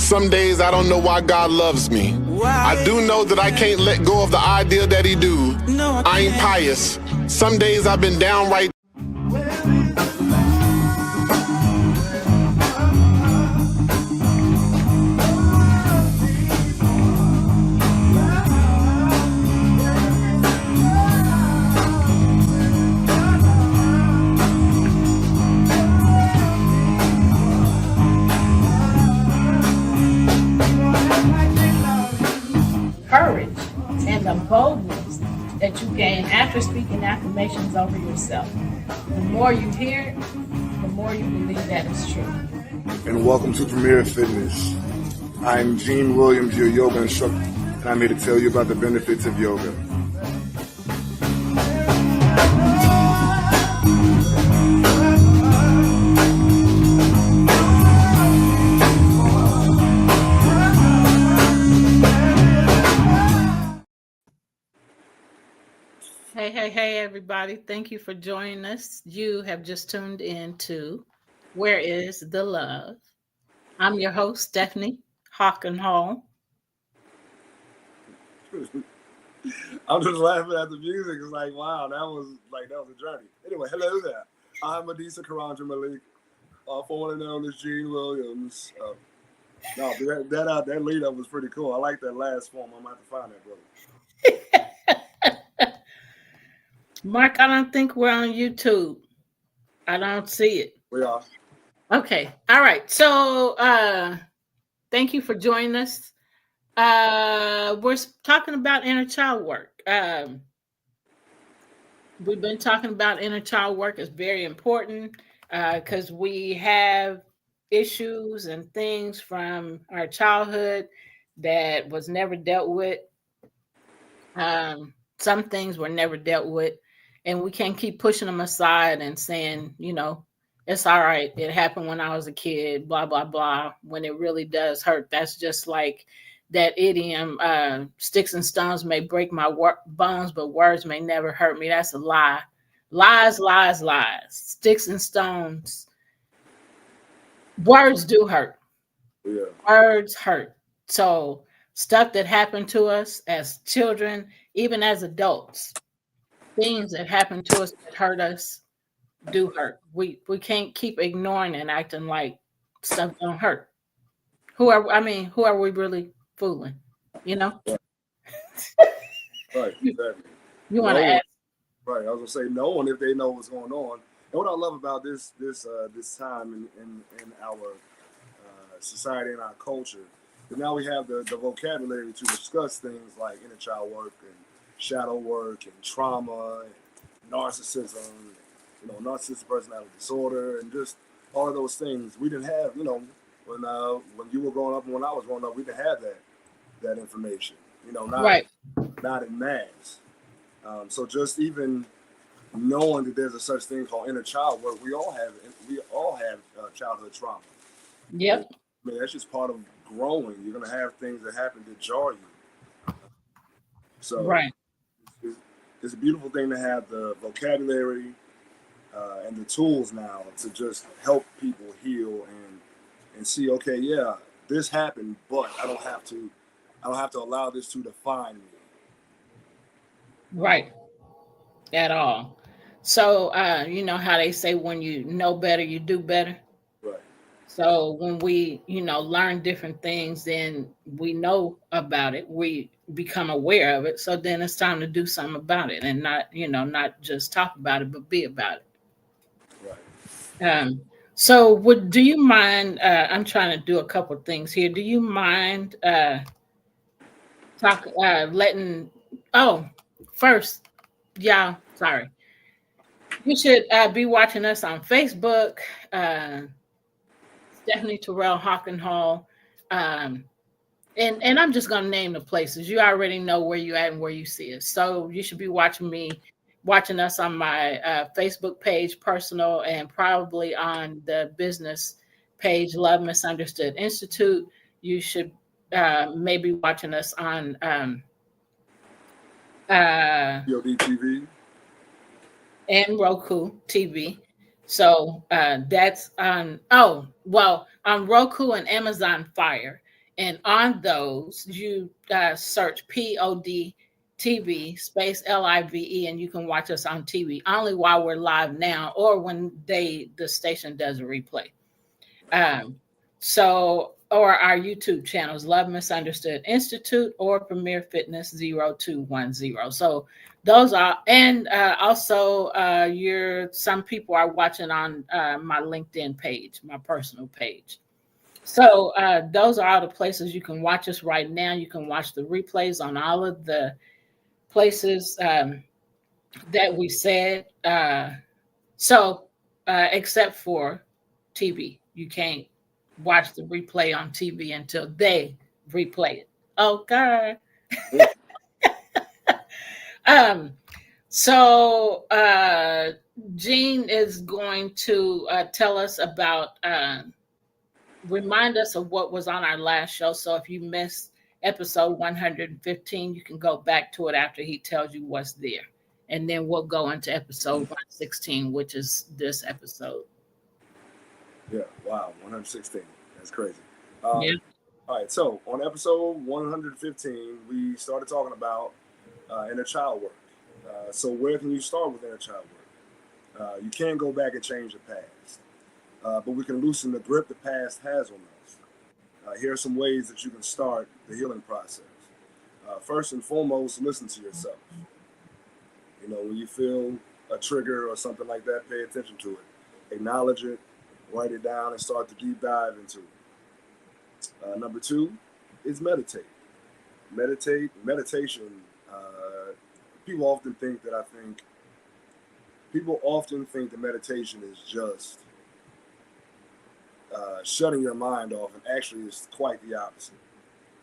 Some days I don't know why God loves me. I do know that I can't let go of the idea that he do. I ain't pious. Some days I've been downright. Courage and the boldness that you gain after speaking affirmations over yourself. The more you hear it, the more you believe that it's true. And welcome to Premier Fitness. I'm Gene Williams, your yoga instructor, and I'm here to tell you about the benefits of yoga. Hey, everybody. Thank you for joining us. You have just tuned in to Where is the Love? I'm your host, Stephanie Hawken Hall. I'm just laughing at the music. It's like, wow, that was a journey. Anyway, hello there. I'm Adisa Karanja Malik, formerly known as Gene Williams. That lead up was pretty cool. I like that last form. I'm going to have to find that, brother. Mark, I don't think we're on YouTube. I don't see it. We are. Okay. All right. So thank you for joining us. We're talking about inner child work. We've been talking about inner child work. It's very important because we have issues and things from our childhood that was never dealt with. Some things were never dealt with. And we can't keep pushing them aside and saying, it's all right. It happened when I was a kid, blah, blah, blah, when it really does hurt. That's just like that idiom, sticks and stones may break my bones, but words may never hurt me. That's a lie. Lies, lies, lies. Sticks and stones. Words do hurt. Yeah. Words hurt. So stuff that happened to us as children, even as adults, things that happen to us that hurt us do hurt. We can't keep ignoring and acting like stuff don't hurt. Who are we really fooling? Right. Right. Exactly. You want to ask? Right. I was gonna say no one if they know what's going on. And what I love about this time in our society and our culture, that now we have the vocabulary to discuss things like inner child work and shadow work and trauma and narcissism, narcissistic personality disorder, and just all of those things. We didn't have, when you were growing up and when I was growing up, we didn't have that information, not in mass. So just even knowing that there's a such thing called inner child work, we all have childhood trauma. Yep. I mean, that's just part of growing. You're gonna have things that happen that jar you. So right. It's a beautiful thing to have the vocabulary and the tools now to just help people heal and see, okay, yeah, this happened, but I don't have to allow this to define me. Right. At all. So you know how they say when you know better, you do better. Right. So when we, learn different things, then we know about it. We become aware of it. So then it's time to do something about it and not just talk about it, but be about it. Right. So do you mind, I'm trying to do a couple of things here. Do you mind first, y'all, sorry. You should be watching us on Facebook, Stephanie Terrell Hawken Hall. And I'm just going to name the places. You already know where you're at and where you see us. So you should be watching us on my Facebook page, personal, and probably on the business page, Love Misunderstood Institute. You should maybe watching us on POD TV and Roku TV. So that's on Roku and Amazon Fire. And on those, you search POD TV space LIVE, and you can watch us on TV only while we're live now, or when the station does a replay. Or our YouTube channels, Love Misunderstood Institute or Premier Fitness 0210. So those are, and also some people are watching on my LinkedIn page, my personal page. So those are all the places you can watch us right now. You can watch the replays on all of the places that we said. Except for TV, you can't watch the replay on TV until they replay it. Okay. So Jean is going to tell us about, remind us of what was on our last show. So if you missed episode 115, you can go back to it after he tells you what's there. And then we'll go into episode 116, which is this episode. Yeah, wow, 116. That's crazy. Yeah. All right, so on episode 115, we started talking about inner child work. So where can you start with inner child work? You can't go back and change the past, but we can loosen the grip the past has on us. Here are some ways that you can start the healing process. First and foremost, listen to yourself. You know, when you feel a trigger or something like that, pay attention to it. Acknowledge it, write it down, and start to deep dive into it. Number two is meditate. Meditation. People often think that meditation is just shutting your mind off, and actually it's quite the opposite.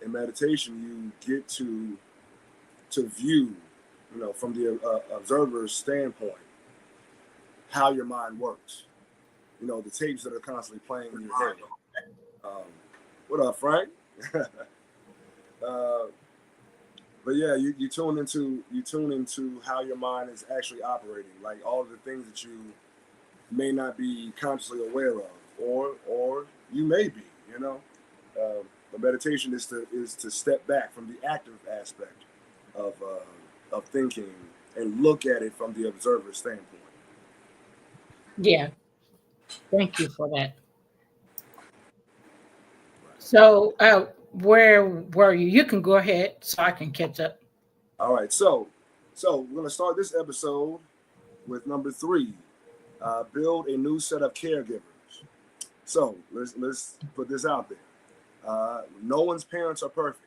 In meditation, you get to view, you know, from the observer's standpoint, how your mind works. You know, the tapes that are constantly playing in your head. What up, Frank? But yeah, you tune into how your mind is actually operating, like all of the things that you may not be consciously aware of, or you may be. You know, but meditation is to step back from the active aspect of thinking and look at it from the observer's standpoint. Yeah. Thank you for that. So, where were you? You can go ahead so I can catch up. All right. So we're going to start this episode with number 3. Build a new set of caregivers. So let's put this out there. No one's parents are perfect.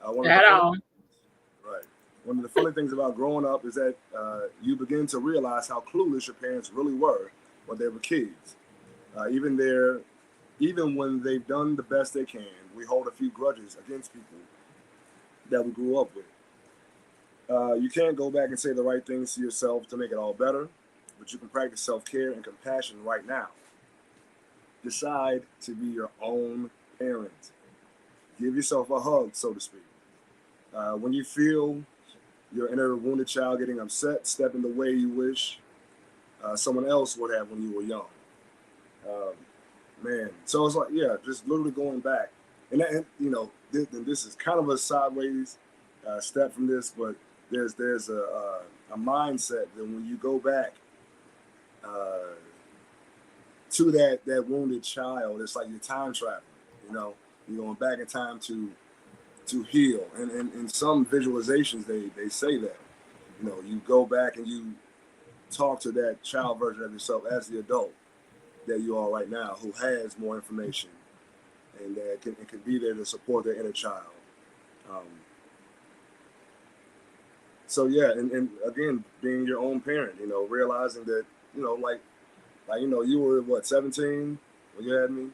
At all. Right. One of the funny things about growing up is that you begin to realize how clueless your parents really were when they were kids. Even when they've done the best they can, we hold a few grudges against people that we grew up with. You can't go back and say the right things to yourself to make it all better, but you can practice self-care and compassion right now. Decide to be your own parent. Give yourself a hug, so to speak. When you feel your inner wounded child getting upset, step in the way you wish someone else would have when you were young. Man, so it's like, yeah, just literally going back. And you know, this is kind of a sideways step from this, but there's a mindset that when you go back to that wounded child, it's like you're time traveling. You know, you're going back in time to heal. And in some visualizations, they say that, you know, you go back and you talk to that child version of yourself as the adult that you are right now, who has more information and that can be there to support their inner child. So yeah, and again, being your own parent, you know, realizing that, you know, like you know, you were what, 17 when you had me?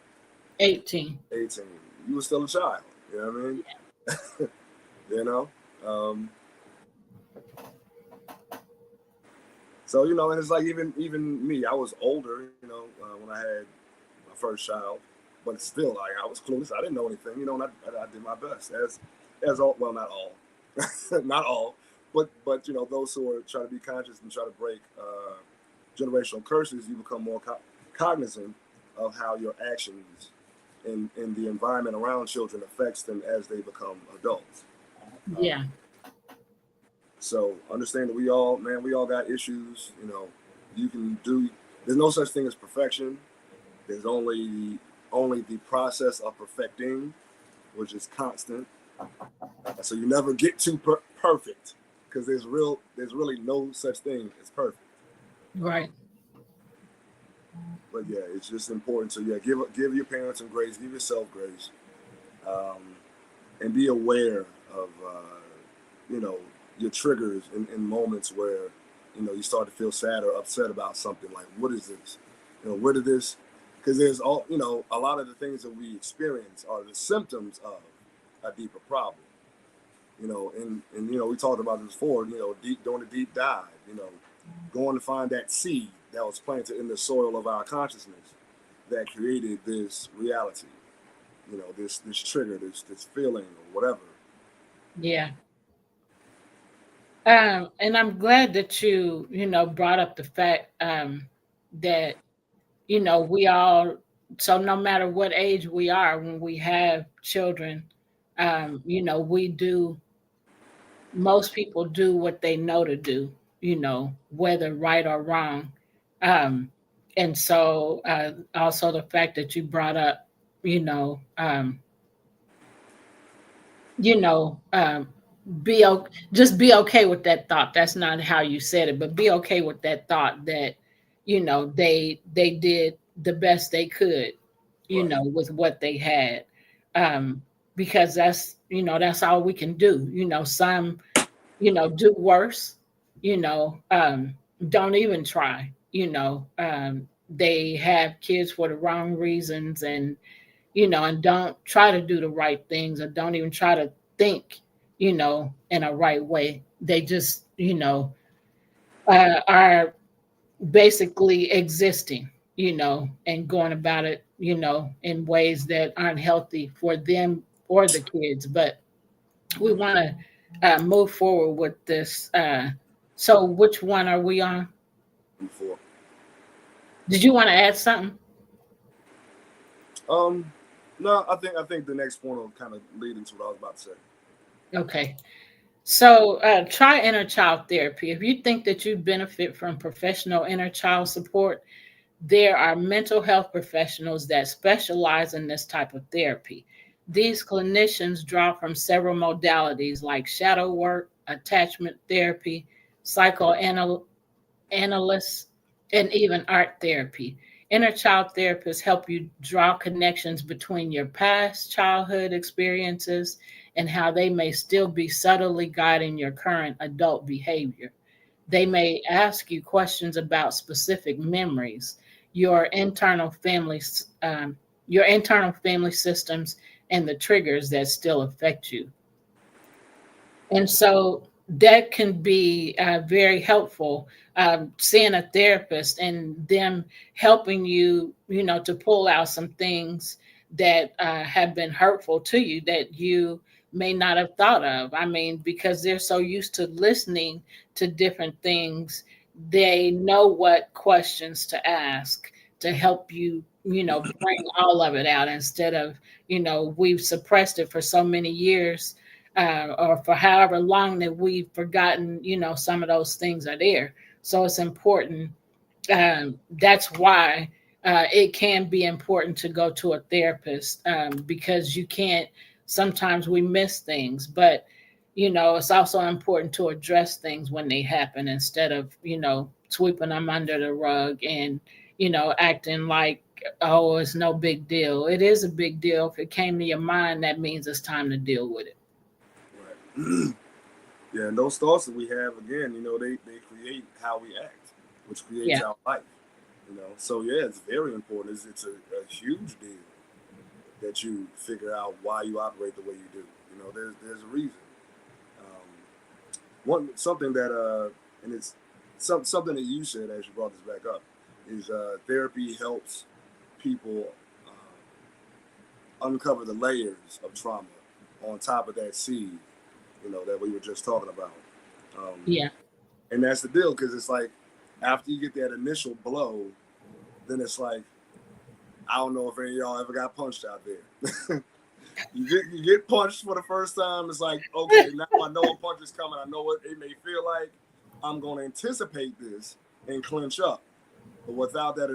18. You were still a child. You know what I mean? Yeah. You know. So, you know, and it's like even me, I was older, you know, when I had my first child, but still, like, I was clueless. I didn't know anything, you know, and I did my best as all, well, not all, not all, but you know, those who are trying to be conscious and try to break generational curses, you become more cognizant of how your actions and the environment around children affects them as they become adults. Yeah. So understand that we all got issues. There's no such thing as perfection. There's only the process of perfecting, which is constant. So you never get too perfect, because there's really no such thing as perfect. Right. But yeah, it's just important to give your parents some grace, give yourself grace, and be aware of your triggers in moments where you start to feel sad or upset about something. Like, what is this? Where did this? Because there's a lot of the things that we experience are the symptoms of a deeper problem. And we talked about this before. Doing a deep dive. Going to find that seed that was planted in the soil of our consciousness that created this reality. This trigger, this feeling or whatever. Yeah. And I'm glad that you brought up the fact that we all, so no matter what age we are, when we have children, most people do what they know to do, whether right or wrong. Um, and so also the fact that you brought up, you know, um, just be okay with that thought. That's not how you said it, but be okay with that thought that, they did the best they could, Right. with what they had. Um, because that's all we can do. Some, do worse, don't even try, they have kids for the wrong reasons, and don't try to do the right things, or don't even try to think, in a right way. They just, are basically existing, and going about it, in ways that aren't healthy for them or the kids. But we want to move forward with this. So, which one are we on? Before. Did you want to add something? No, I think the next point will kind of lead into what I was about to say. Okay. So, try inner child therapy. If you think that you benefit from professional inner child support, there are mental health professionals that specialize in this type of therapy. These clinicians draw from several modalities like shadow work, attachment therapy, psychoanalysis, and even art therapy. Inner child therapists help you draw connections between your past childhood experiences and how they may still be subtly guiding your current adult behavior. They may ask you questions about specific memories, your internal family, your internal family systems, and the triggers that still affect you. And so that can be very helpful. Seeing a therapist and them helping you, to pull out some things that have been hurtful to you that you may not have thought of. I mean, because they're so used to listening to different things, they know what questions to ask to help you, bring all of it out instead of, we've suppressed it for so many years, or for however long that we've forgotten, some of those things are there. So it's important. That's why it can be important to go to a therapist, because you can't, sometimes we miss things, but, it's also important to address things when they happen instead of, sweeping them under the rug and, acting like, oh, it's no big deal. It is a big deal. If it came to your mind, that means it's time to deal with it. Right. Yeah, and those thoughts that we have, again, they create how we act, which creates our life. So yeah, it's very important. It's a huge deal that you figure out why you operate the way you do. There's a reason. Something that and it's something that you said as you brought this back up is therapy helps people uncover the layers of trauma on top of that seed, that we were just talking about. Yeah. And that's the deal, because it's like after you get that initial blow, then it's like, I don't know if any of y'all ever got punched out there. You get punched for the first time. It's like, okay, now I know a punch is coming. I know what it may feel like. I'm going to anticipate this and clinch up. But without that,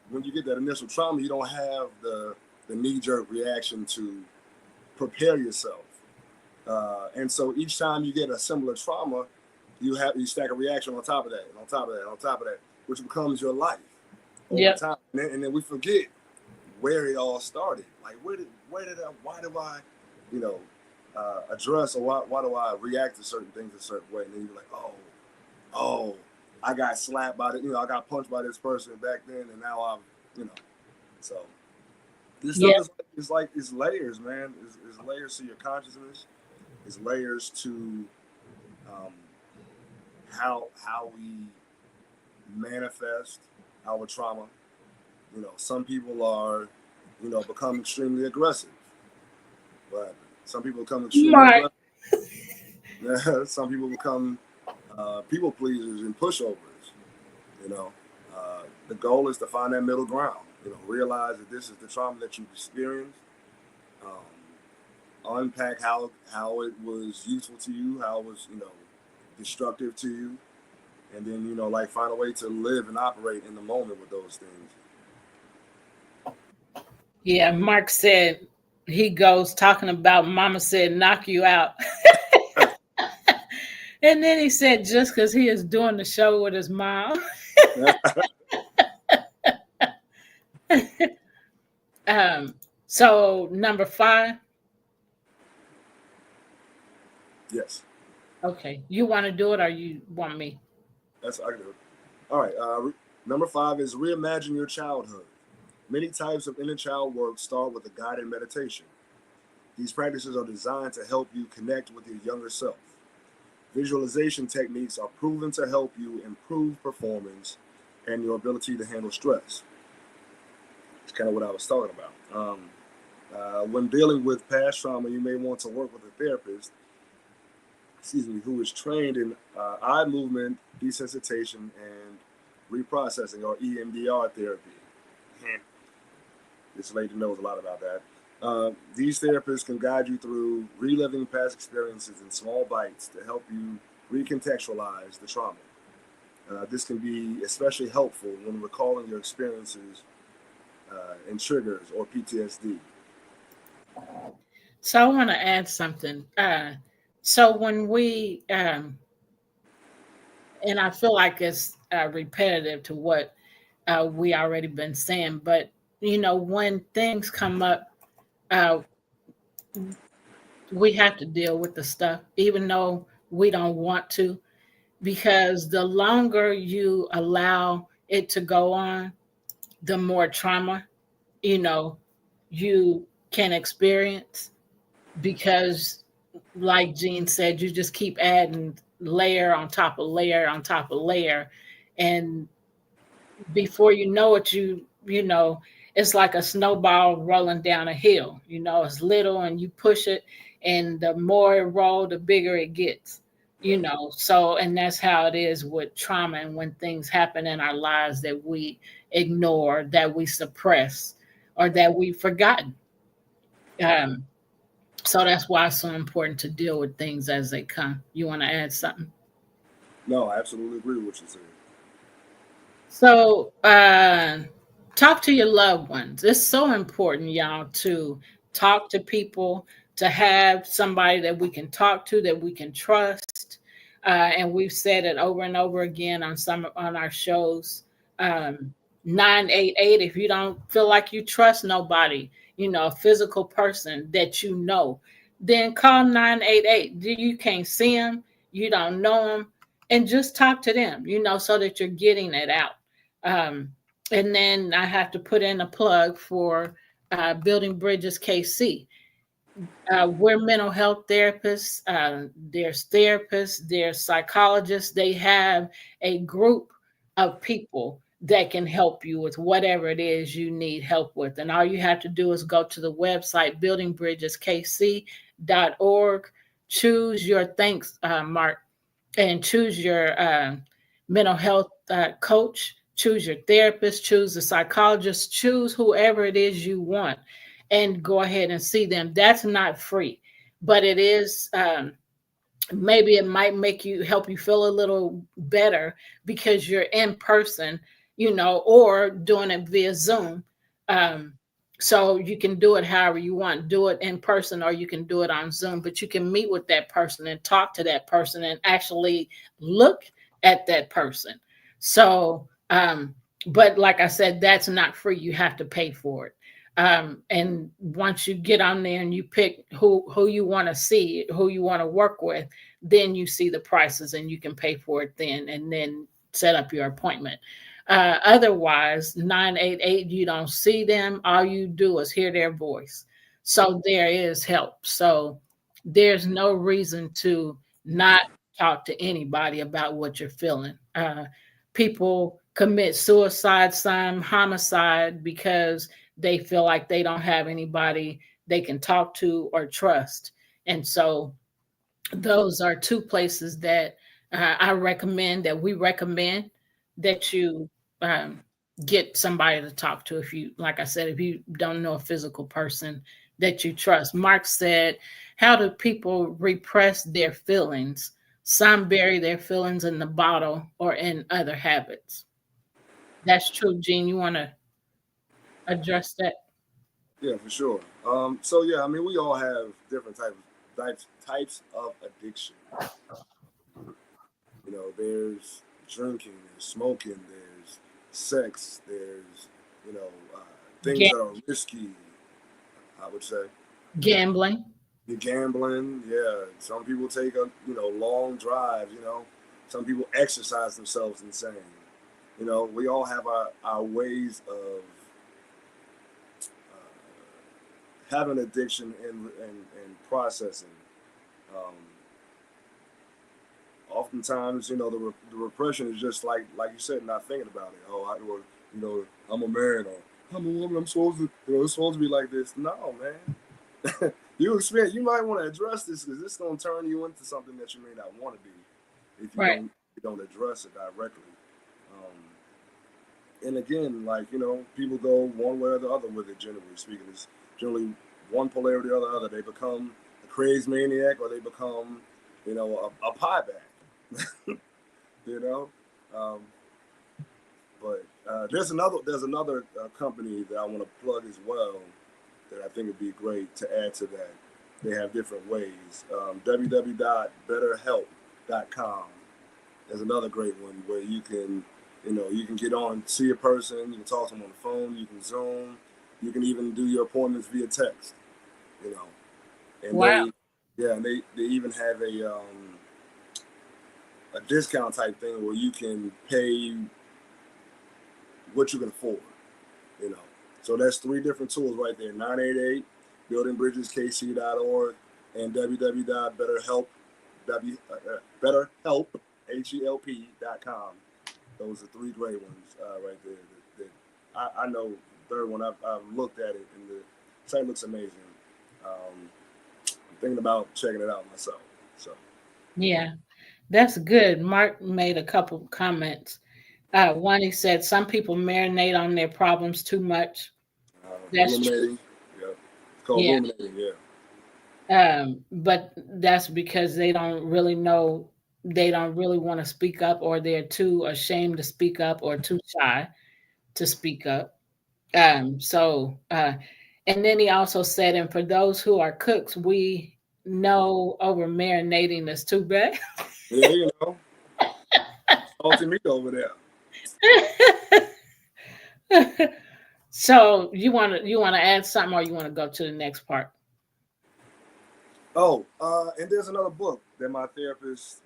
when you get that initial trauma, you don't have the knee-jerk reaction to prepare yourself. And so each time you get a similar trauma, you stack a reaction on top of that, and on top of that, and on top of that, which becomes your life over time. And then we forget where it all started. Like, why do I, address, or why do I react to certain things a certain way? And then you're like, oh, I got slapped by I got punched by this person back then, and now I'm, so this stuff is layers, man. It's layers to your consciousness. It's layers to how we manifest our trauma. Some people are, become extremely aggressive, but some people become extremely aggressive. Some people become people pleasers and pushovers. The goal is to find that middle ground. Realize that this is the trauma that you've experienced. Unpack how it was useful to you, how it was destructive to you, and then find a way to live and operate in the moment with those things. Yeah, Mark said he goes talking about mama said knock you out. And then he said just because he is doing the show with his mom. So number 5. Yes. Okay. You want to do it or you want me? I can do it. All right. Number 5 is reimagine your childhood. Many types of inner child work start with a guided meditation. These practices are designed to help you connect with your younger self. Visualization techniques are proven to help you improve performance and your ability to handle stress. It's kind of what I was talking about. When dealing with past trauma, you may want to work with a therapist, who is trained in eye movement desensitization and reprocessing, or EMDR therapy. This lady knows a lot about that. These therapists can guide you through reliving past experiences in small bites to help you recontextualize the trauma. This can be especially helpful when recalling your experiences and triggers or PTSD. So I want to add something. So when we, and I feel like it's repetitive to what we already been saying, but when things come up, we have to deal with the stuff, even though we don't want to, because the longer you allow it to go on, the more trauma, you can experience, because like Jean said, you just keep adding layer on top of layer on top of layer. And before you know it, it's like a snowball rolling down a hill. It's little and you push it, and the more it rolls, the bigger it gets. So, and that's how it is with trauma, and when things happen in our lives that we ignore, that we suppress, or that we've forgotten. So that's why it's so important to deal with things as they come. You want to add something? No, I absolutely agree with what you're saying. So talk to your loved ones. It's so important, y'all, to talk to people, to have somebody that we can talk to, that we can trust. And we've said it over and over again on our shows. 988, if you don't feel like you trust nobody, a physical person that then call 988. You can't see them, you don't know them, and just talk to them, so that you're getting it out. And then I have to put in a plug for Building Bridges KC. We're mental health therapists. There's psychologists. They have a group of people that can help you with whatever it is you need help with. And all you have to do is go to the website, buildingbridgeskc.org, choose your Mark, and choose your mental health coach choose your therapist, choose the psychologist, choose whoever it is you want, and go ahead and see them. That's not free, but it is. Maybe it might help you feel a little better because you're in person, or doing it via Zoom. Um, so you can do it however you want. Do it in person or you can do it on Zoom, but you can meet with that person and talk to that person and actually look at that person. So, but like I said, that's not free. You have to pay for it. And once you get on there and you pick who you want to see, who you want to work with, then you see the prices and you can pay for it then and then set up your appointment. Otherwise, 988, you don't see them. All you do is hear their voice. So there is help. So there's no reason to not talk to anybody about what you're feeling. People commit suicide, some homicide, because they feel like they don't have anybody they can talk to or trust. And so those are two places that we recommend that you um, get somebody to talk to. If you, like I said, if you don't know a physical person that you trust. Mark said, how do people repress their feelings? Some bury their feelings in the bottle or in other habits. That's true. Gene, you want to address that? Yeah, for sure. So yeah, I mean, we all have different types of addiction. You know, there's drinking, there's smoking, there's sex, there's you know uh, things that are risky. I would say Gambling. the gambling. Yeah, some people take a long drive. Some people exercise themselves insane. We all have our ways of having addiction and processing. Um, Oftentimes, the repression is just like you said, not thinking about it. I'm a man, or I'm a woman. I'm supposed to, it's supposed to be like this. No, man. You might want to address this because it's going to turn you into something that you may not want to be if you Right. don't address it directly. And again, people go one way or the other with it. Generally speaking, it's generally one polarity or the other. They become a crazed maniac, or they become, a pie bag. you know, um, but there's another company that I want to plug as well that I think would be great to add to that. They have different ways. www.betterhelp.com is another great one where you can get on, see a person, you can talk to them on the phone, you can Zoom, you can even do your appointments via text. And Wow. they even have a discount type thing where you can pay what you can afford. So that's 3 different tools right there: 988, buildingbridgeskc.org, and betterhelp.com. Those are 3 great ones right there. I know the third one. I've looked at it, and the site looks amazing. I'm thinking about checking it out myself. So Yeah, that's good. Mark made a couple comments. One, he said some people marinate on their problems too much. That's true. ruminating, yeah, it's called Yeah. ruminating. Yeah, But that's because they don't really know, they don't really want to speak up, or they're too ashamed to speak up or too shy to speak up. And then he also said, and for those who are cooks, we know over marinating is too bad. yeah, salty meat over there. So you want to add something, or you want to go to the next part? Oh, and there's another book that my last therapist,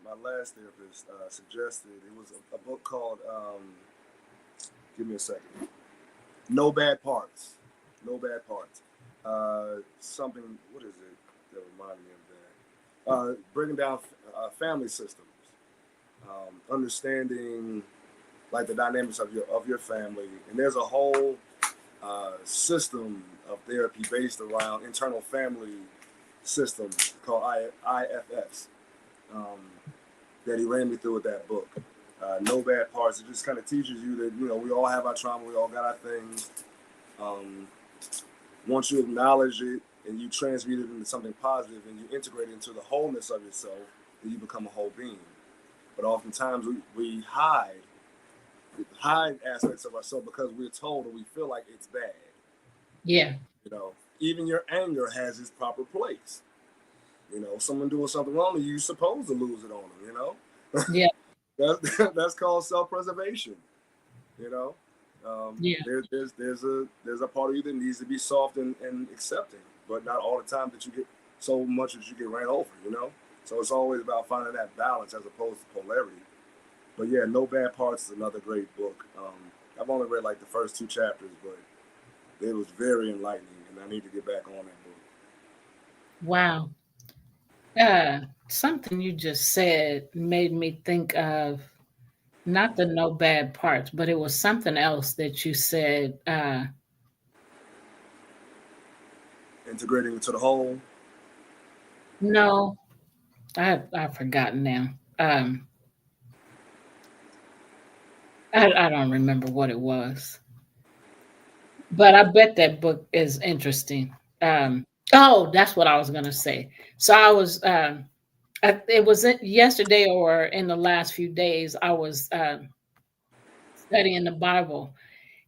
suggested. It was a book called, give me a second, No Bad Parts. No Bad Parts. Something, what is it that reminded me of that? Breaking down family systems, understanding like the dynamics of your family. And there's a whole system of therapy based around internal family systems called IFS, that he ran me through with that book. no bad parts. It just kind of teaches you that, we all have our trauma, we all got our things. Once you acknowledge it and you transmute it into something positive and you integrate it into the wholeness of yourself, then you become a whole being. But oftentimes we hide aspects of ourselves because we're told or we feel like it's bad. Yeah. Even your anger has its proper place. Someone doing something wrong to you, you're supposed to lose it on them, Yeah. That's called self-preservation. Yeah. There's a part of you that needs to be soft and accepting, but not all the time that you get so much that you get ran over, So it's always about finding that balance as opposed to polarity. But yeah, No Bad Parts is another great book. I've only read like the first 2 chapters, but it was very enlightening, and I need to get back on that book. Wow. Something you just said made me think of not the no bad parts, but it was something else that you said. Integrating into the whole. No, I've forgotten now. I don't remember what it was, but I bet that book is interesting. Oh, that's what I was gonna say. So I was, it was yesterday or in the last few days. I was studying the Bible,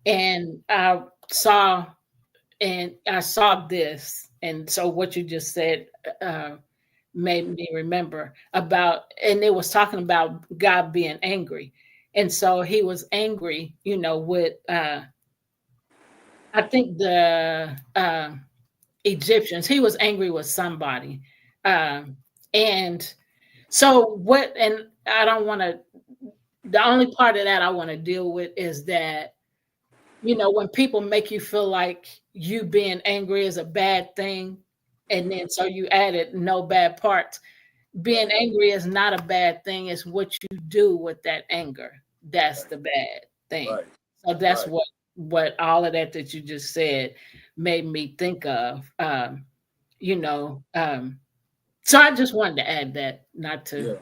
and I saw this, and so what you just said made me remember about, and it was talking about God being angry, and so he was angry, with I think the Egyptians. He was angry with somebody, and so what? And I don't want to. The only part of that I want to deal with is that, when people make you feel like you being angry is a bad thing, and then so you added no bad parts. Being angry is not a bad thing. It's what you do with that anger. That's the bad thing. Right. So that's Right. what all of that you just said made me think of. So I just wanted to add that, not to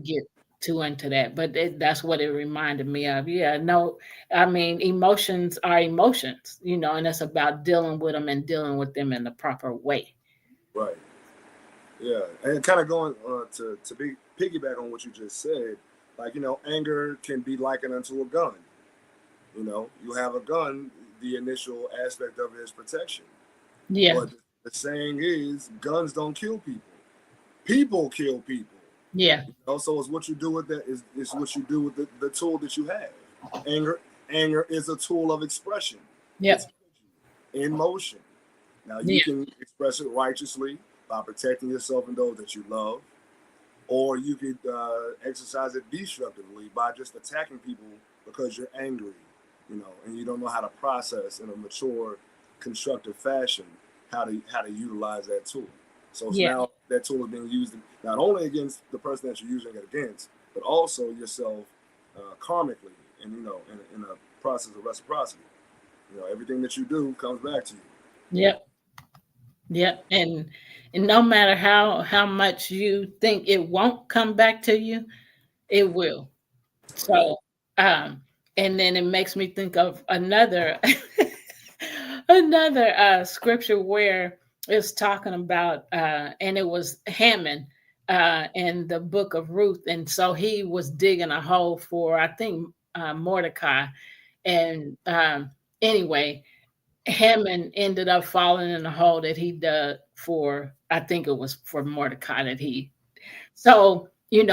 get too into that, but that's what it reminded me of. Yeah, no, I mean, emotions are emotions, and it's about dealing with them and dealing with them in the proper way. Right. Yeah, and kind of going to be piggyback on what you just said, like, anger can be likened unto a gun. You have a gun, the initial aspect of it is protection. Yeah. But the saying is, guns don't kill people. People kill people. Yeah. So it's what you do with that is what you do with the tool that you have. Anger is a tool of expression. Yep. It's in motion. Now you can express it righteously by protecting yourself and those that you love, or you could exercise it destructively by just attacking people because you're angry, and you don't know how to process in a mature, constructive fashion how to utilize that tool. So now that tool is being used not only against the person that you're using it against, but also yourself karmically, and in a process of reciprocity. Everything that you do comes back to you. Yep. And no matter how much you think it won't come back to you, it will. So, and then it makes me think of another another scripture where it's talking about, and it was Haman in the book of Ruth, and so he was digging a hole for, I think, Mordecai, and anyway, Haman ended up falling in the hole that he dug for, I think it was for Mordecai that he. So, you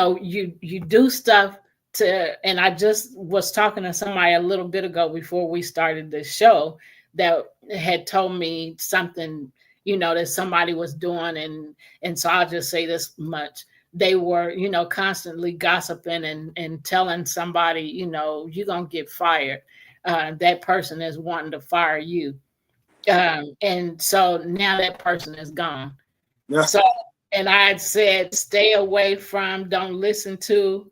do stuff to, and I just was talking to somebody a little bit ago before we started the show that had told me something, that somebody was doing, and so I'll just say this much. They were, constantly gossiping and telling somebody, you're gonna get fired. That person is wanting to fire you. And so now that person is gone. Yeah. So, and I had said, stay away from, don't listen to,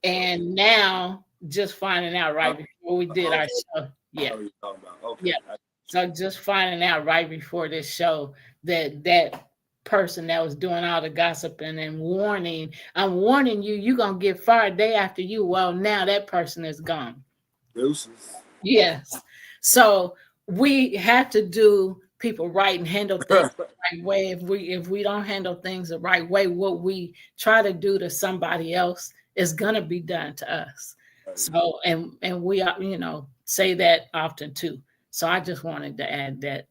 and now just finding out right before we did our show. Yeah. What are you talking about? Okay. Yeah. So just finding out right before this show that person that was doing all the gossiping and warning. I'm warning you, you're going to get fired day after you. Well, now that person is gone. Deuces. Yes. So we have to do people right and handle things the right way. If we don't handle things the right way, what we try to do to somebody else is gonna be done to us. So and we are, say that often too. So I just wanted to add that.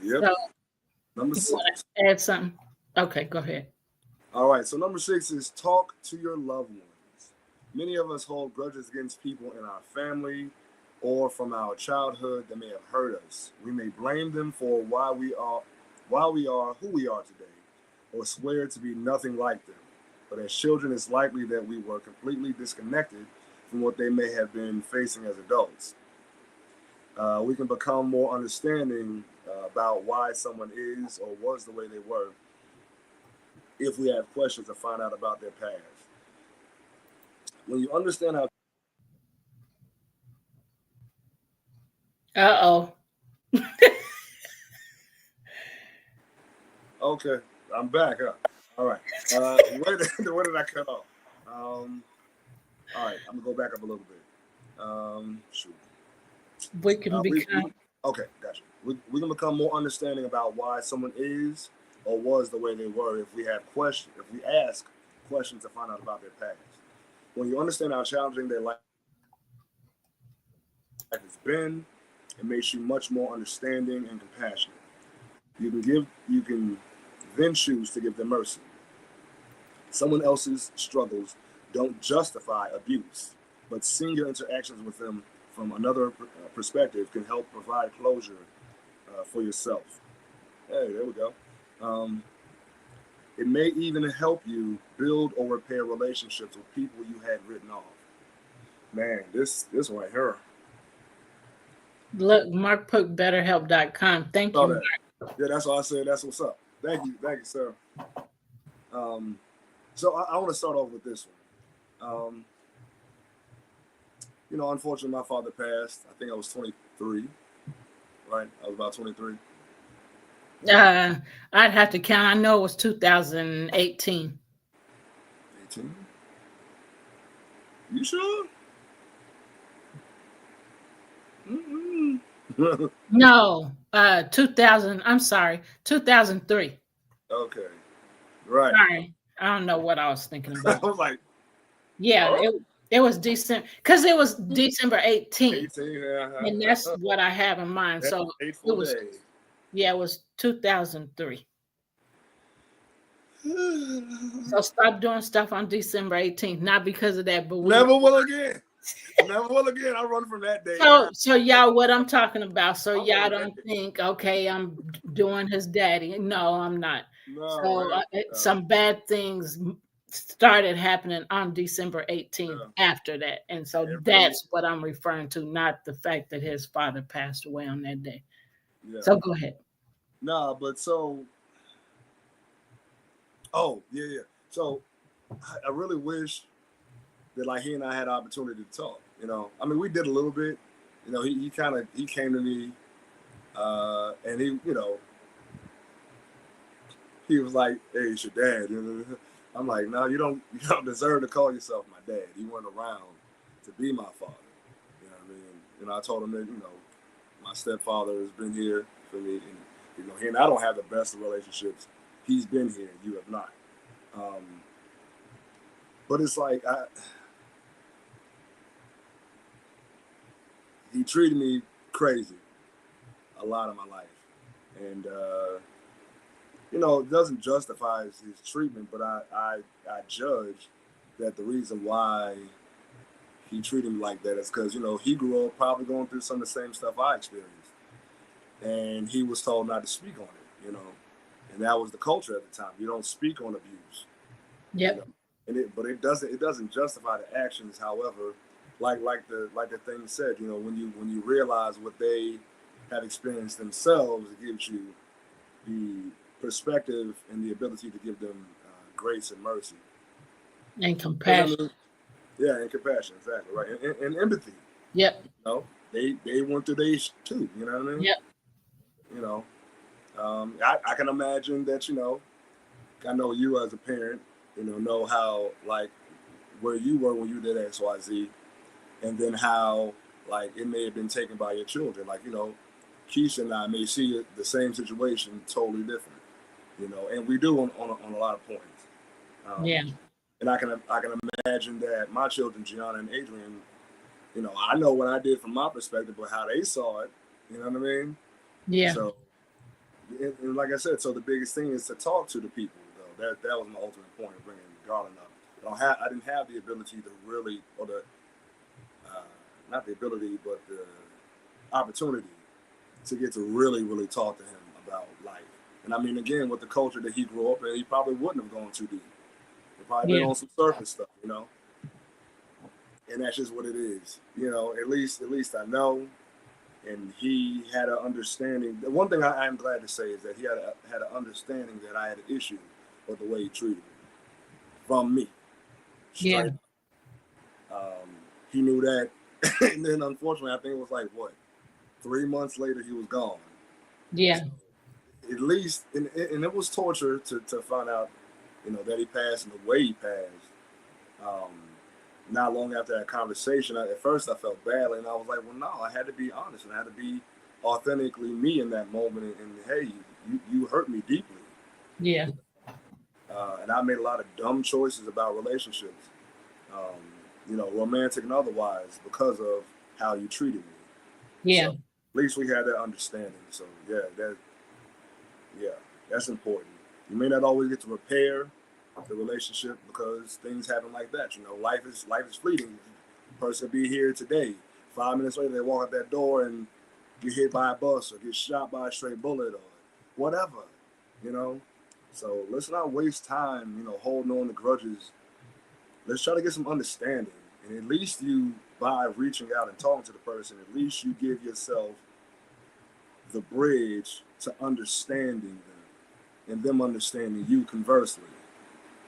Yep. So Number you 6. want to add something? Okay, go ahead. All right. So number 6 is talk to your loved ones. Many of us hold grudges against people in our family or from our childhood that may have hurt us. We may blame them for why we are who we are today, or swear to be nothing like them. But as children, it's likely that we were completely disconnected from what they may have been facing as adults. We can become more understanding about why someone is or was the way they were if we have questions to find out about their past. When you understand how... Uh-oh. Okay, I'm back up. All right. Where did I cut off? All right, I'm gonna go back up a little bit. Shoot. We can become. Okay, gotcha. We can become more understanding about why someone is or was the way they were if we ask questions to find out about their past. When you understand how challenging their life has been, it makes you much more understanding and compassionate. You can then choose to give them mercy. Someone else's struggles don't justify abuse, but seeing your interactions with them from another perspective can help provide closure for yourself. Hey, there we go. It may even help you build or repair relationships with people you had written off. Man, this right here. Look, Mark put betterhelp.com. Thank you, Mark. Yeah, that's what I said. That's what's up. Thank you, sir. So I want to start off with this one. Unfortunately, my father passed. I think I was 23. Right, I was about 23. I'd have to count. I know it was 2018. 18? You sure? No, 2000. I'm sorry, 2003. Okay, right. Sorry, I don't know what I was thinking about. I was like, yeah, it was December, because it was December 18th, 18, and that's what I have in mind. So it was, it was 2003. So stop doing stuff on December 18th. Not because of that, but never will again. Never will again. I run from that day. So y'all, what I'm talking about. So y'all don't think, okay, I'm doing his daddy. No, I'm not. No, some bad things started happening on December 18th after that. And so that's what I'm referring to, not the fact that his father passed away on that day. Yeah. So go ahead. Nah, but so... Oh, yeah. So I really wish that he and I had the opportunity to talk. I mean, we did a little bit. He came to me, and he was like, "Hey, it's your dad." I'm like, "No, you don't deserve to call yourself my dad. You weren't around to be my father." You know what I mean? I told him that my stepfather has been here for me, and he and I don't have the best of relationships. He's been here, you have not. But it's like he treated me crazy a lot of my life, and it doesn't justify his treatment, but I judge that the reason why he treated me like that is because he grew up probably going through some of the same stuff I experienced, and he was told not to speak on it, and that was the culture at the time. You don't speak on abuse. Yep. But it doesn't justify the actions. However, like the thing said, when you realize what they have experienced themselves, it gives you the perspective and the ability to give them grace and mercy and compassion. Yeah, and compassion, exactly right, and empathy. Yep. They went through these too. You know what I mean? Yep. I can imagine that, I know you as a parent, know how, like, where you were when you did XYZ, and then how, like, it may have been taken by your children. Like, Keisha and I may see the same situation totally different, and we do on a lot of points. Yeah. And I can imagine that my children, Gianna and Adrian, I know what I did from my perspective, but how they saw it, you know what I mean? Yeah. So, and like I said, so the biggest thing is to talk to the people, though. That was my ultimate point of bringing Garland up. I didn't have the ability to really, or the, not the ability, but the opportunity to get to really, really talk to him about life. And I mean, again, with the culture that he grew up in, he probably wouldn't have gone too deep. He probably been on some surface stuff, And that's just what it is, At least I know. And he had an understanding. The one thing I am glad to say is that he had an understanding that I had an issue with the way he treated me from me. Straight. Yeah. He knew that, and then unfortunately, I think it was like 3 months later, he was gone. Yeah. So at least, and it was torture to find out, that he passed and the way he passed. Not long after that conversation, at first I felt badly, and I was like, well, no, I had to be honest, and I had to be authentically me in that moment, and hey, you hurt me deeply. Yeah. And I made a lot of dumb choices about relationships, romantic and otherwise, because of how you treated me. Yeah. So at least we had that understanding. So that's important. You may not always get to repair the relationship because things happen like that. Life is fleeting. A person be here today. 5 minutes later, they walk out that door and get hit by a bus or get shot by a stray bullet or whatever. So let's not waste time, holding on to grudges. Let's try to get some understanding. And at least by reaching out and talking to the person, at least you give yourself the bridge to understanding them and them understanding you conversely.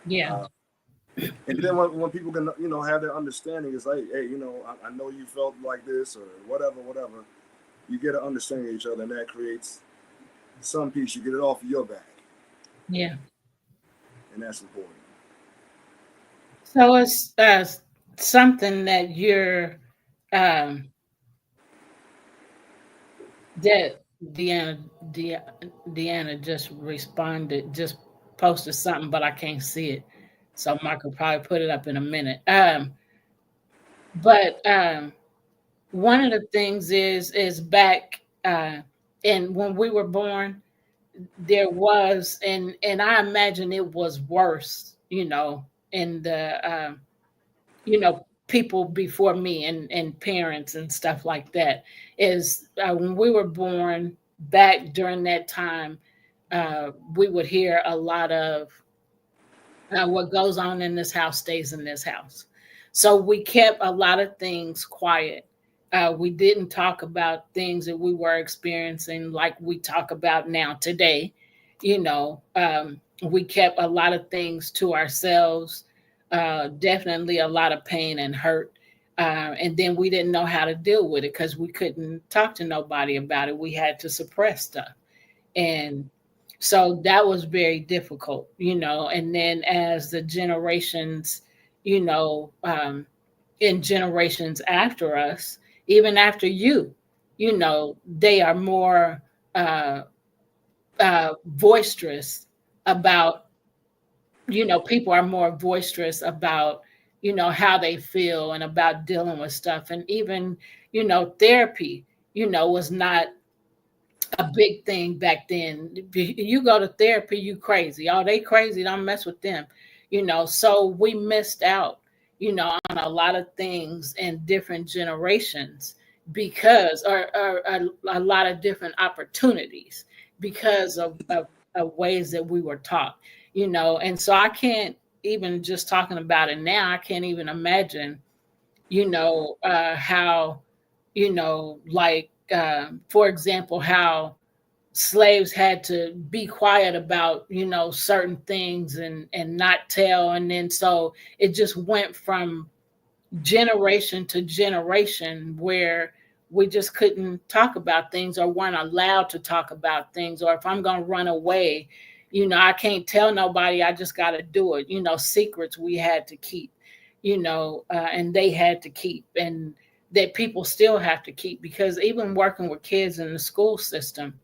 Yeah. And then when people can, have their understanding, it's like, hey, I know you felt like this or whatever. You get an understanding of each other, and that creates some peace. You get it off of your back. Yeah. And that's important. So it's something that you're that Deanna just responded, just posted something, but I can't see it. So Mark will probably put it up in a minute. But one of the things is back and when we were born, there was, and I imagine it was worse, in the people before me and parents and stuff like that, is when we were born back during that time, we would hear a lot of what goes on in this house stays in this house. So we kept a lot of things quiet. We didn't talk about things that we were experiencing like we talk about now today. We kept a lot of things to ourselves, definitely a lot of pain and hurt. And then we didn't know how to deal with it because we couldn't talk to nobody about it. We had to suppress stuff. And so that was very difficult, and then as the generations, in generations after us, even after you, they are more boisterous about, people are more boisterous about, how they feel and about dealing with stuff. And even, therapy, was not a big thing back then. You go to therapy, you crazy. Oh, they crazy, don't mess with them. So we missed out, on a lot of things in different generations because, or a lot of different opportunities because of ways that we were taught, and so I can't even, just talking about it now, I can't even imagine, how, like, for example, how slaves had to be quiet about, certain things and not tell. And then so it just went from generation to generation where we just couldn't talk about things or weren't allowed to talk about things. Or if I'm going to run away, I can't tell nobody, I just got to do it. Secrets we had to keep, and they had to keep, and that people still have to keep, because even working with kids in the school system,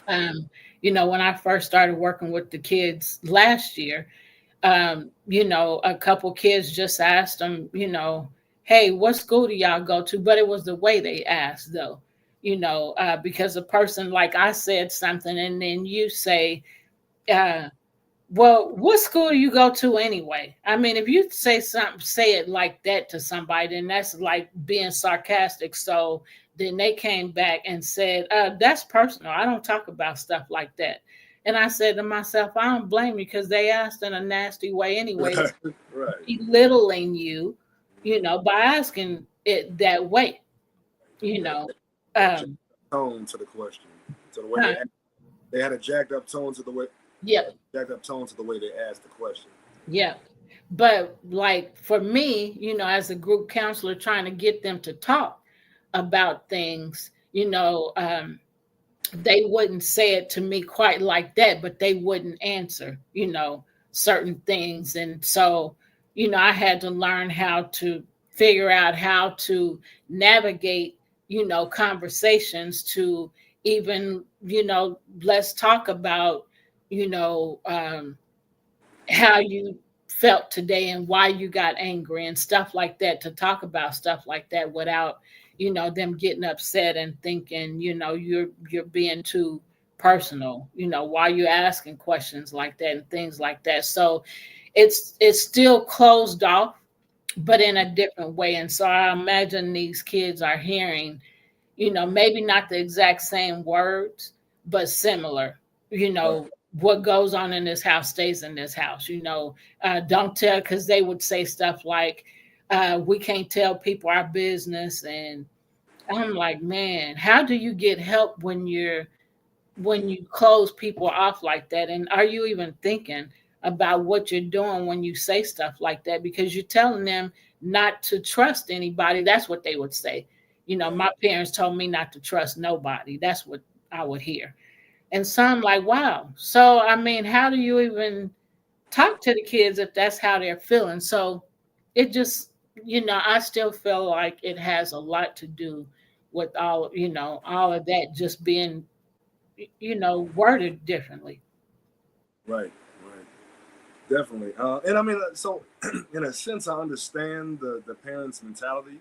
when I first started working with the kids last year, a couple kids just asked them, hey, what school do y'all go to? But it was the way they asked, though, because a person, like I said something, and then you say, well, what school do you go to anyway? I mean, if you say something, say it like that to somebody, then that's like being sarcastic. So then they came back and said, that's personal. I don't talk about stuff like that. And I said to myself, I don't blame you, because they asked in a nasty way anyway, right. belittling you, by asking it that way, Tone to the question. So the way they had a jacked up tone to the way. Yeah. Jacked up tone to the way they asked the question. Yeah. But like for me, as a group counselor, trying to get them to talk about things, they wouldn't say it to me quite like that, but they wouldn't answer, certain things. And so, I had to learn how to figure out how to navigate, conversations to even, let's talk about, how you felt today and why you got angry and stuff like that, to talk about stuff like that without, them getting upset and thinking, you're being too personal, why you asking questions like that and things like that. So it's still closed off, but in a different way. And so I imagine these kids are hearing, maybe not the exact same words, but similar, what goes on in this house stays in this house, don't tell, because they would say stuff like, we can't tell people our business. And I'm like, man, how do you get help when you close people off like that? And are you even thinking about what you're doing when you say stuff like that? Because you're telling them not to trust anybody. That's what they would say. My parents told me not to trust nobody. That's what I would hear. And so I'm like, wow. So, I mean, how do you even talk to the kids if that's how they're feeling? So it just, I still feel like it has a lot to do with all of that just being, worded differently. Right. Definitely. And I mean, so in a sense, I understand the parents' mentality,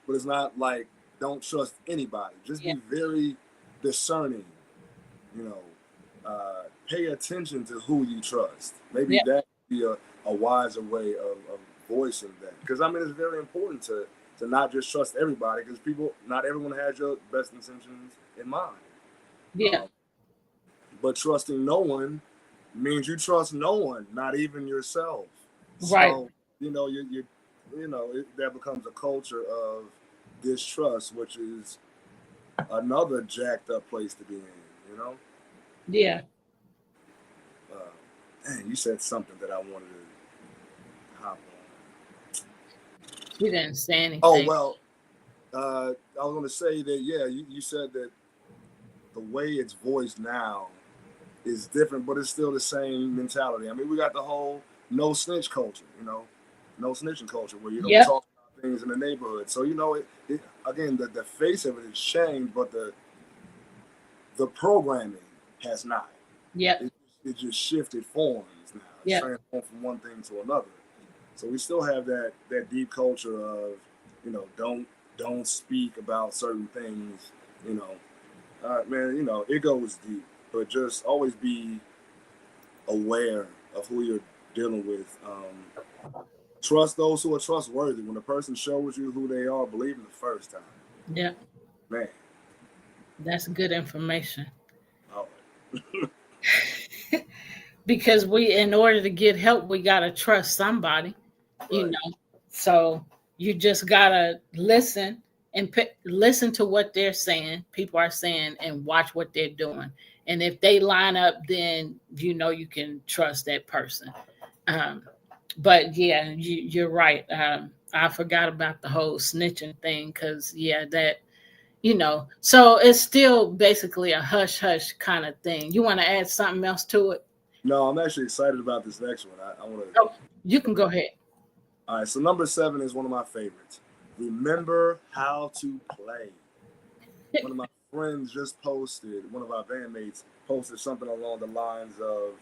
but it's not like don't trust anybody. Just be very discerning, pay attention to who you trust. Maybe that would be a wiser way of voicing that. Because, I mean, it's very important to not just trust everybody, because not everyone has your best intentions in mind. Yeah. But trusting no one means you trust no one, not even yourself. Right. So, that becomes a culture of distrust, which is another jacked up place to be in, Yeah. You said something that I wanted to hop on. You didn't say anything. Oh, well, I was going to say that, you said that the way it's voiced now is different, but it's still the same mentality. I mean, we got the whole no snitch culture, no snitching culture, where you don't talk about things in the neighborhood. So, it again, the face of it has changed, but the programming has not. Yeah. It just shifted forms now. It's transformed from one thing to another. So we still have that deep culture of, don't speak about certain things, man, it goes deep. But just always be aware of who you're dealing with. Trust those who are trustworthy. When a person shows you who they are, believe them the first time. Yeah. Man. That's good information. Oh. Because in order to get help, we got to trust somebody, So you just got to listen and listen to what they're saying, people are saying, and watch what they're doing. And if they line up, then, you can trust that person. But yeah, you're right. I forgot about the whole snitching thing, because that, So it's still basically a hush hush kind of thing. You want to add something else to it? No, I'm actually excited about this next one. I want to. Oh, you can go ahead. All right, so number 7 is one of my favorites. Remember how to play. One of my friends just posted, one of our bandmates posted something along the lines of,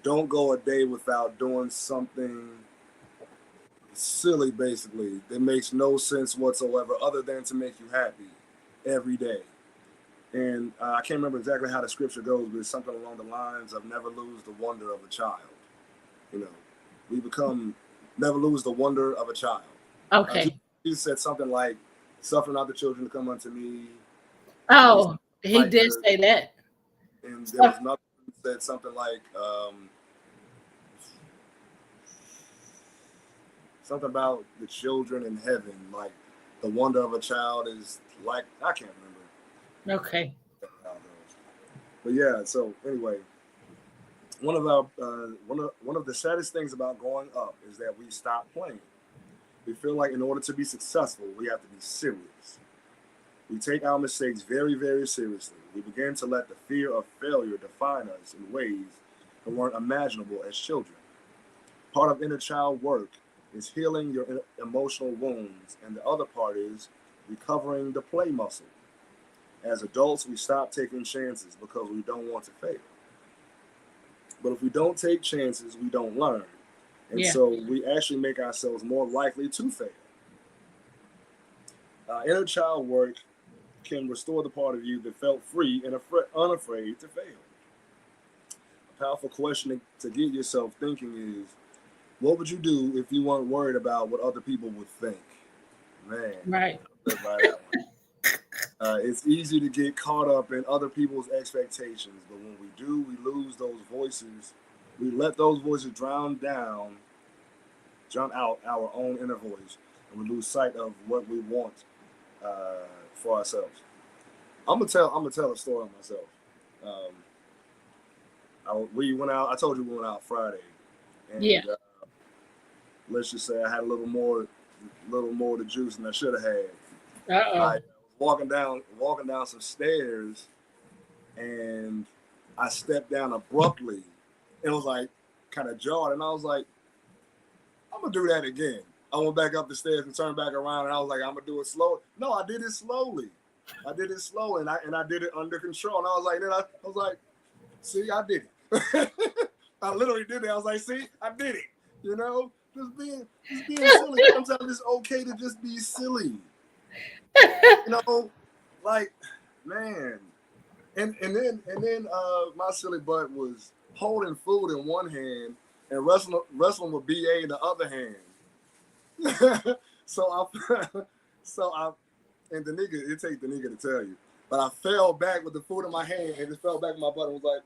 don't go a day without doing something silly, basically, that makes no sense whatsoever other than to make you happy every day. And I can't remember exactly how the scripture goes, but it's something along the lines of never lose the wonder of a child. We become, never lose the wonder of a child. Okay. Jesus said something like, suffer not the children to come unto me. Oh, he did say that. And there was another one that said something like, something about the children in heaven, like the wonder of a child is like, I can't remember. Okay. But yeah, so anyway, one of the saddest things about growing up is that we stop playing. We feel like in order to be successful, we have to be serious. We take our mistakes very, very seriously. We begin to let the fear of failure define us in ways that weren't imaginable as children. Part of inner child work is healing your emotional wounds, and the other part is recovering the play muscle. As adults, we stop taking chances because we don't want to fail. But if we don't take chances, we don't learn. And so we actually make ourselves more likely to fail. Inner child work can restore the part of you that felt free and unafraid to fail. A powerful question to get yourself thinking is, what would you do if you weren't worried about what other people would think? Man. Right. It's easy to get caught up in other people's expectations, but when we do, we lose those voices. We let those voices drown out our own inner voice, and we lose sight of what we want for ourselves. I'm gonna tell a story on myself. We went out. I told you we went out Friday, and let's just say I had a little more of the juice than I should have had. I was walking down some stairs, and I stepped down abruptly. It was like kind of jarred, and I was like, I'm gonna do that again. I went back up the stairs and turned back around, and I was like, I'm gonna do it slow. No, I did it slowly. I did it slow, and I did it under control. And I was like, see, I did it. I literally did it. I was like, see, I did it. Just being silly. Sometimes it's okay to just be silly. Like, man. And then my silly butt was holding food in one hand and wrestling with BA in the other hand. so I and the nigga, it takes the nigga to tell you, but I fell back with the food in my hand and just fell back in my butt and was like,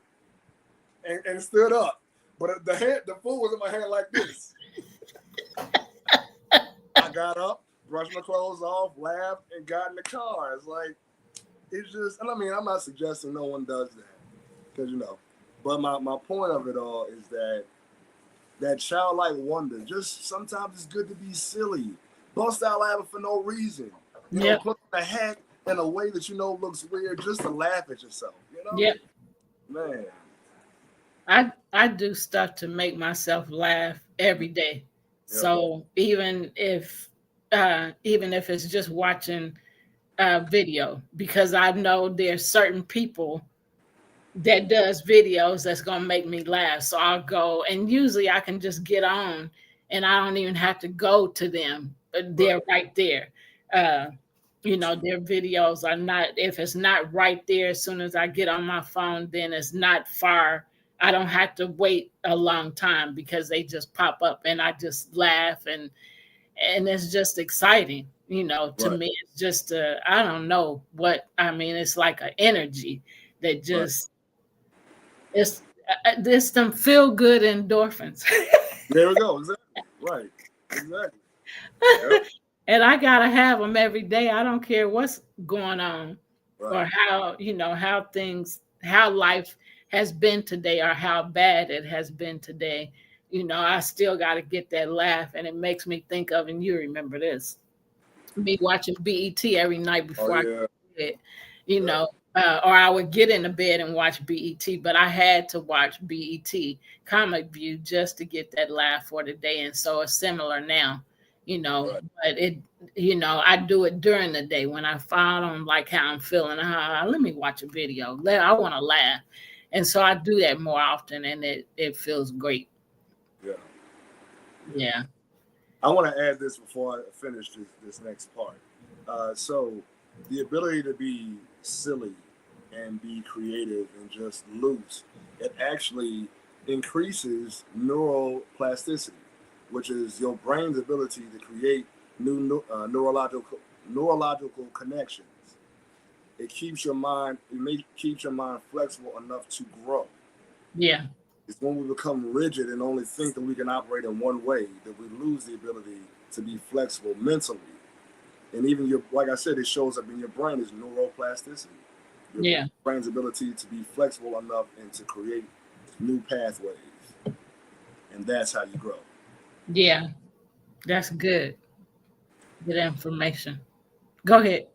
and stood up. But the food was in my hand like this. I got up, brushed my clothes off, laughed, and got in the car. It's like, it's just, and I mean, I'm not suggesting no one does that, because but my point of it all is that childlike wonder, just sometimes it's good to be silly. Bust out laughing for no reason. Put the hat in a way that looks weird just to laugh at yourself. Yep. Man. I do stuff to make myself laugh every day. Yep. So even if it's just watching video, because I know there's certain people that does videos that's gonna make me laugh. So I'll go, and usually I can just get on and I don't even have to go to them. They're right there. Their videos are not, if it's not right there, as soon as I get on my phone, then it's not far. I don't have to wait a long time because they just pop up and I just laugh, and it's just exciting. To me, it's just I don't know what, I mean, it's like an energy that just, it's some feel good endorphins. There we go. Exactly. Right. Exactly. Yep. And I gotta have them every day. I don't care what's going on or how, how life has been today or how bad it has been today. I still got to get that laugh, and it makes me think of, and you remember this. me watching BET every night before I go to bed, you Yeah. know, or I would get into bed and watch BET, but I had to watch BET Comic View just to get that laugh for the day. And so it's similar now, Right. but I do it during the day when I don't like how I'm feeling. Let me watch a video. I want to laugh. And so I do that more often, and it feels great. Yeah. Yeah. I want to add this before I finish this next part. So, the ability to be silly and be creative and just loose, it actually increases neuroplasticity, which is your brain's ability to create new neurological connections. It keeps your mind, keeps your mind flexible enough to grow. Yeah. It's when we become rigid and only think that we can operate in one way that we lose the ability to be flexible mentally. And even like I said, it shows up in your brain as neuroplasticity. Your brain's ability to be flexible enough and to create new pathways. And that's how you grow. Yeah. That's good. Good information. Go ahead.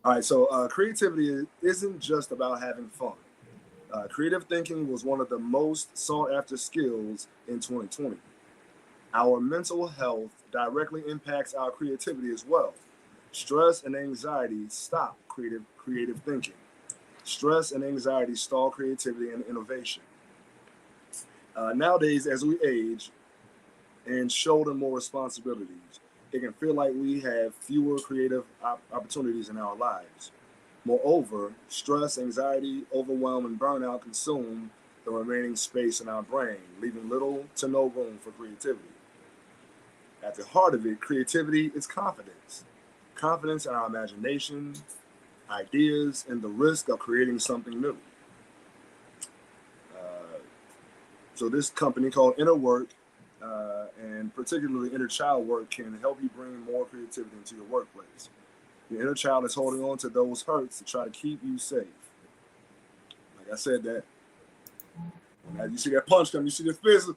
All right, so creativity isn't just about having fun. Creative thinking was one of the most sought after skills in 2020. Our mental health directly impacts our creativity as well. Stress and anxiety stop creative thinking. Stress and anxiety stall creativity and innovation. Nowadays, as we age and shoulder more responsibilities, it can feel like we have fewer creative opportunities in our lives. Moreover, stress, anxiety, overwhelm, and burnout consume the remaining space in our brain, leaving little to no room for creativity. At the heart of it, creativity is confidence. Confidence in our imagination, ideas, and the risk of creating something new. So this company called Inner Work, and particularly Inner Child Work, can help you bring more creativity into your workplace. Your inner child is holding on to those hurts to try to keep you safe. Like I said, that you see that punch come, you see the fist.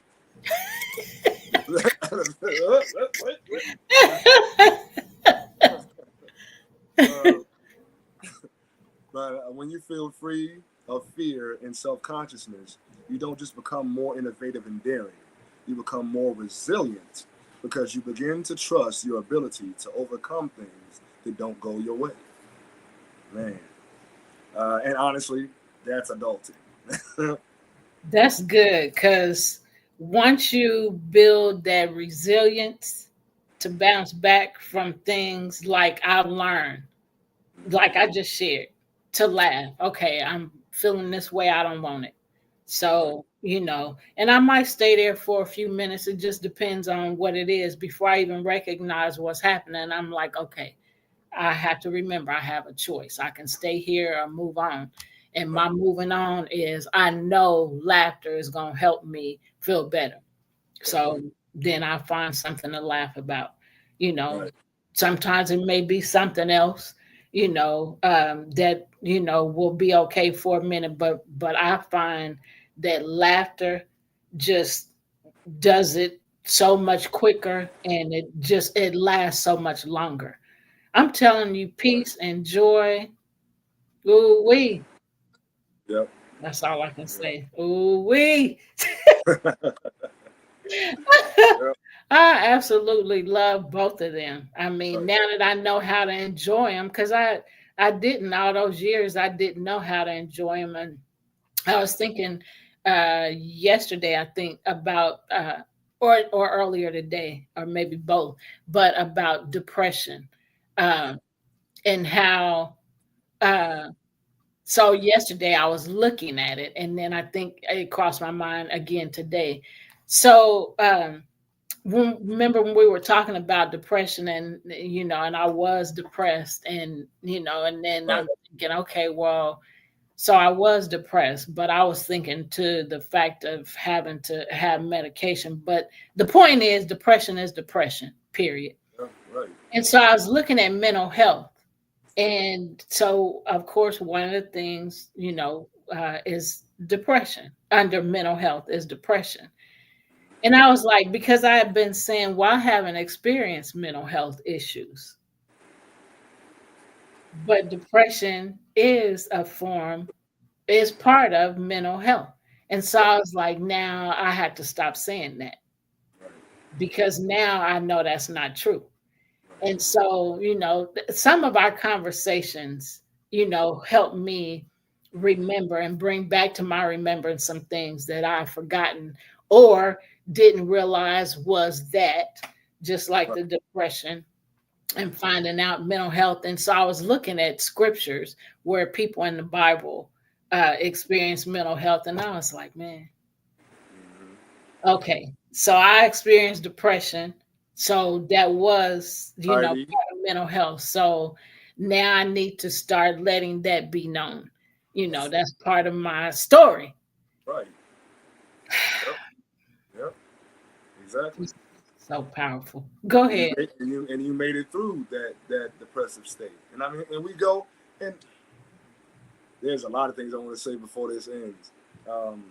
But when you feel free of fear and self-consciousness, you don't just become more innovative and daring. You become more resilient because you begin to trust your ability to overcome things that don't go your way. Man. And honestly, that's adulting. That's good, because once you build that resilience to bounce back from things, like I've learned, like I just shared, to laugh. Okay, I'm feeling this way. I don't want it. So, and I might stay there for a few minutes. It just depends on what it is before I even recognize what's happening. I'm like, okay, I have to remember I have a choice. I can stay here or move on. And my moving on is, I know laughter is going to help me feel better. So then I find something to laugh about. Right. Sometimes it may be something else, that, will be okay for a minute. But I find that laughter just does it so much quicker, and it lasts so much longer. I'm telling you, peace and joy. Ooh wee. Yep. That's all I can say. Ooh wee. Yep. I absolutely love both of them. I mean, now that I know how to enjoy them, because I didn't, all those years, I didn't know how to enjoy them. And I was thinking yesterday, I think about or earlier today, or maybe both, but about depression, um, and how. So yesterday I was looking at it, and then I think it crossed my mind again today. So remember when we were talking about depression, and and I was depressed, and and then I'm thinking, okay, well, so I was depressed, but I was thinking to the fact of having to have medication. But the point is, depression is depression, period. Right. And so I was looking at mental health. And so, of course, one of the things, is depression. Under mental health is depression. And I was like, because I have been saying, well, I haven't experienced mental health issues. But depression is part of mental health. And so Right. I was like, now I had to stop saying that Right. because now I know that's not true. Right. And so, some of our conversations, help me remember and bring back to my remembrance some things that I've forgotten or didn't realize was that, just like Right. the depression and finding out mental health. And so I was looking at scriptures where people in the Bible experience mental health. And I was like, man, Mm-hmm. okay. So I experienced depression. So that was, All right, E. part of mental health. So now I need to start letting that be known. That's part of my story. Right. Yep. Yep. Exactly. It's so powerful. Go And you ahead. made and you made it through that depressive state. And I mean, and we go, and there's a lot of things I want to say before this ends. Um,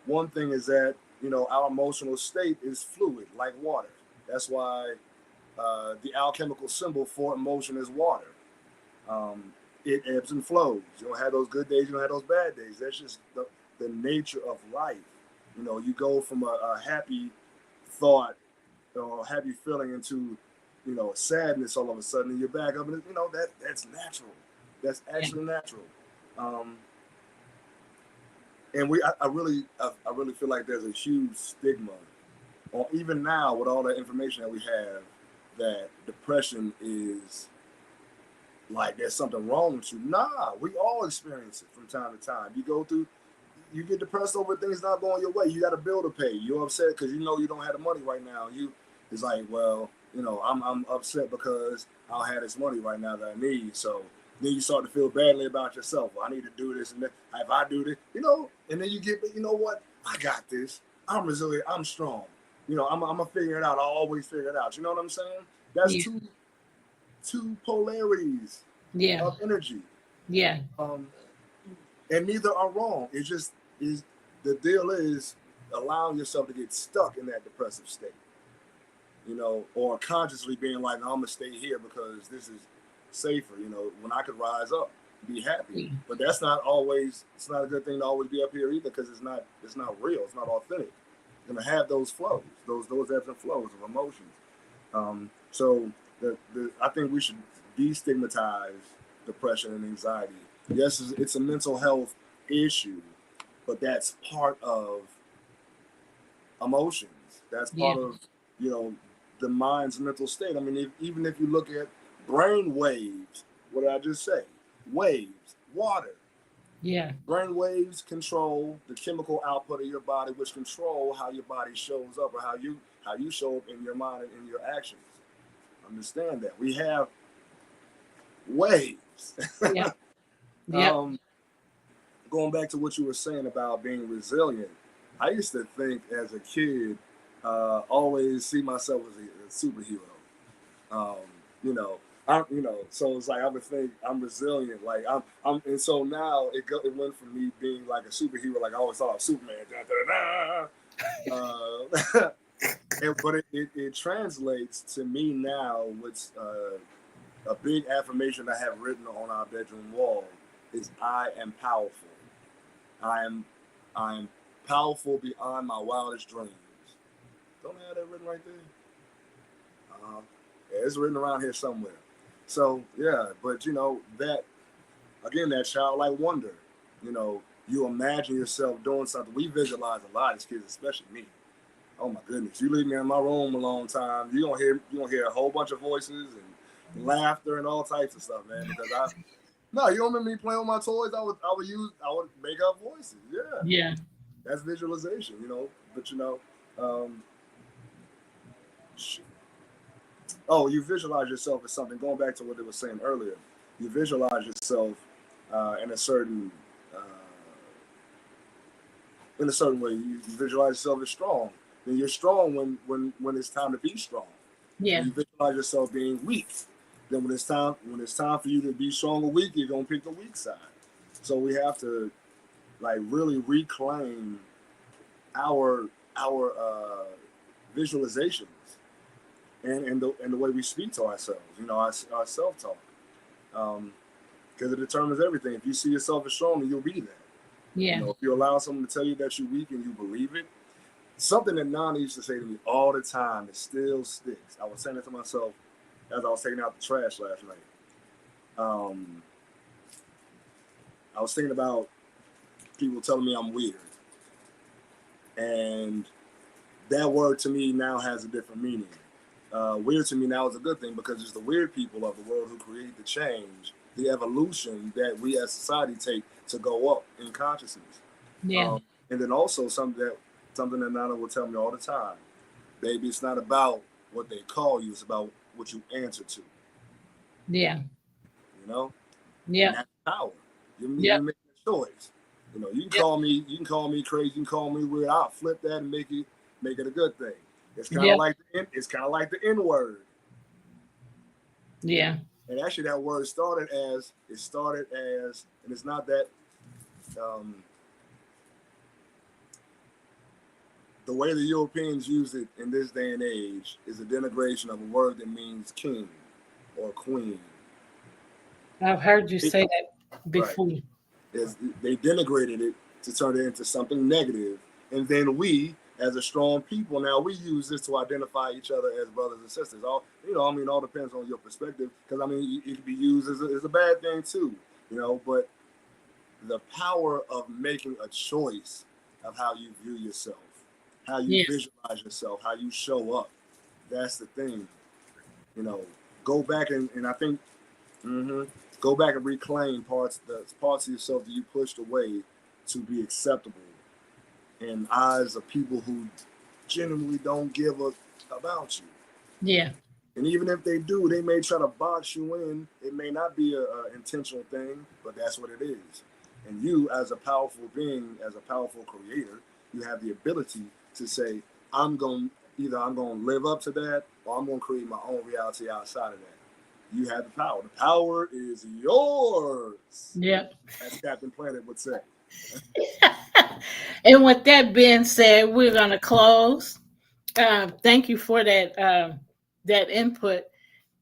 One thing is that our emotional state is fluid, like water. That's why the alchemical symbol for emotion is water. Um, it ebbs and flows. You don't have those good days. You don't have those bad days. That's just the nature of life. You go from a happy thought or happy feeling into sadness all of a sudden, and you're back up, and that's natural. That's Yeah. actually natural. Um, and I really feel like there's a huge stigma, or even now with all the information that we have, that depression is like there's something wrong with you. Nah, we all experience it from time to time. You get depressed over things not going your way. You got a bill to pay. You're upset because you don't have the money right now. It's like, well, I'm upset because I don't have this money right now that I need. So then you start to feel badly about yourself. Well, I need to do this and that. If I do this, and then you get, what? I got this. I'm resilient. I'm strong. I'm gonna figure it out. I always figure it out. You know what I'm saying? That's Yeah. two polarities Yeah. of energy. Yeah. Um, and neither are wrong. It just is the deal is allowing yourself to get stuck in that depressive state, or consciously being like, no, I'm gonna stay here because this is safer, when I could rise up, be happy. Yeah. But that's not always it's not a good thing to always be up here either, because it's not real, it's not authentic. You're gonna have those flows, those ebbs and flows of emotions. So I think we should destigmatize depression and anxiety. Yes, it's a mental health issue, but that's part of emotions. That's Yeah. part of you know the mind's mental state. I mean, even if you look at brain waves, what did I just say? Waves, water. Yeah. Brain waves control the chemical output of your body, which control how your body shows up, or how you show up in your mind and in your actions. Understand that we have waves. Yeah. Yep. um, Going back to what you were saying about being resilient, I used to think as a kid, always see myself as a superhero. Um, so it's like I would think I'm resilient, like and so now it went from me being like a superhero, like I always thought I was Superman, but it translates to me now. What's a big affirmation I have written on our bedroom wall is I am powerful. I am powerful beyond my wildest dreams. Don't I have that written right there? Yeah, it's written around here somewhere. So yeah, but that again, that childlike wonder. You imagine yourself doing something. We visualize a lot as kids, especially me. Oh my goodness, you leave me in my room a long time, you gonna hear a whole bunch of voices and laughter and all types of stuff, man. Because no, you don't remember me playing with my toys? I would make up voices. Yeah, Yeah. that's visualization, But um, oh, you visualize yourself as something. Going back to what they were saying earlier, you visualize yourself in a certain way. You visualize yourself as strong. Then you're strong when it's time to be strong. Yeah. And you visualize yourself being weak. Then when it's time for you to be strong or weak, you're gonna pick the weak side. So we have to really reclaim our visualizations and the way we speak to ourselves. Our self talk. because it determines everything. If you see yourself as strong, you'll be that. Yeah. If you allow someone to tell you that you're weak and you believe it, something that Nana used to say to me all the time, it still sticks. I was saying it to myself as I was taking out the trash last night. I was thinking about people telling me I'm weird. And that word to me now has a different meaning. Weird to me now is a good thing because it's the weird people of the world who create the change, the evolution that we as society take to go up in consciousness. Yeah. And then also something that Nana will tell me all the time, baby, it's not about what they call you, it's about what you answer to. Yeah. You know? Yeah. And that's power. You're Yep. making a choice. You can Yep. call me crazy, you can call me weird. I'll flip that and make it a good thing. It's kind of Yep. like the N word. Yeah. And actually, that word started as, and it's not that. The way the Europeans use it in this day and age is a denigration of a word that means king or queen. I've heard you say that before. Right. They denigrated it to turn it into something negative, and then we, as a strong people, now we use this to identify each other as brothers and sisters. All depends on your perspective, because it can be used as a bad thing too, But the power of making a choice of how you view yourself, how you visualize yourself, how you show up, that's the thing. Go back and I think. Go back and reclaim parts of yourself that you pushed away to be acceptable in eyes of people who genuinely don't give about you. Yeah. And even if they do, they may try to box you in. It may not be an intentional thing, but that's what it is. And you, as a powerful being, as a powerful creator, you have the ability to say, I'm going to live up to that, or I'm going to create my own reality outside of that. You have the power. The power is yours. Yep. As Captain Planet would say. And with that being said, we're going to close. Thank you for that input.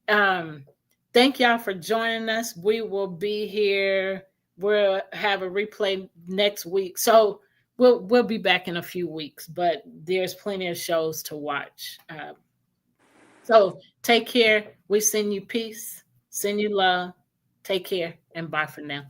Thank y'all for joining us. We will be here. We'll have a replay next week. So we'll be back in a few weeks, but there's plenty of shows to watch. So take care. We send you peace, send you love. Take care, and bye for now.